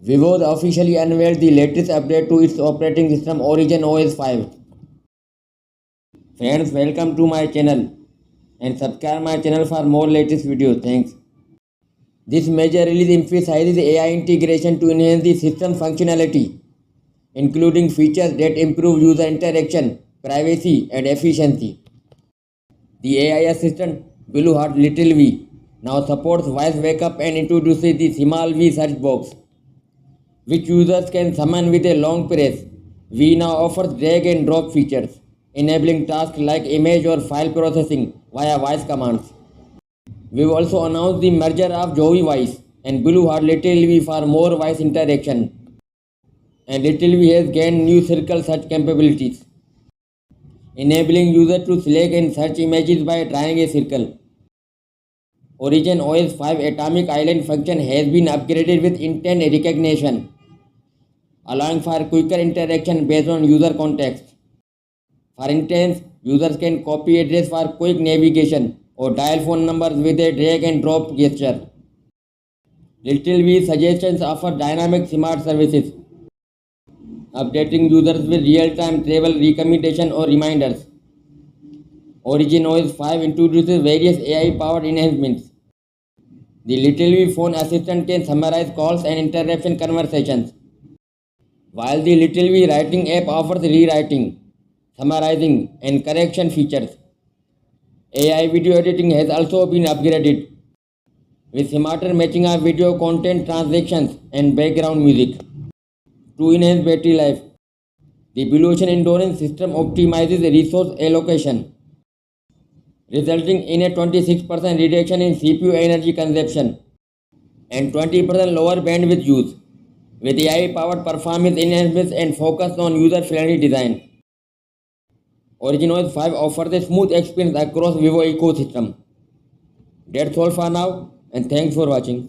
Vivo officially unveiled the latest update to its operating system OriginOS 5. Friends, welcome to my channel and subscribe my channel for more latest videos. Thanks. This major release emphasizes AI integration to enhance the system functionality, including features that improve user interaction, privacy, and efficiency. The AI assistant Blue Heart Little V now supports voice wake-up and introduces the Simal V search box, which users can summon with a long press. V now offers drag and drop features, enabling tasks like image or file processing via voice commands. We've also announced the merger of Jovi Voice and Blue Heart Little V for more voice interaction. And Little V has gained new circle search capabilities, enabling users to select and search images by drawing a circle. OriginOS 5 Atomic Island function has been upgraded with intent recognition, allowing for quicker interaction based on user context. For instance, users can copy address for quick navigation or dial phone numbers with a drag and drop gesture. Little V suggestions offer dynamic smart services, updating users with real-time travel recommendation or reminders. OriginOS 5 introduces various AI-powered enhancements. The Little V phone assistant can summarize calls and interaction conversations, while the Little V writing app offers rewriting, summarizing, and correction features. AI video editing has also been upgraded, with smarter matching of video content transactions and background music. To enhance battery life, the Blue Ocean Endurance system optimizes resource allocation, resulting in a 26% reduction in CPU energy consumption and 20% lower bandwidth use, with AI-powered performance enhancements and focus on user-friendly design. OriginOS 5 offers a smooth experience across Vivo ecosystem. That's all for now, and thanks for watching.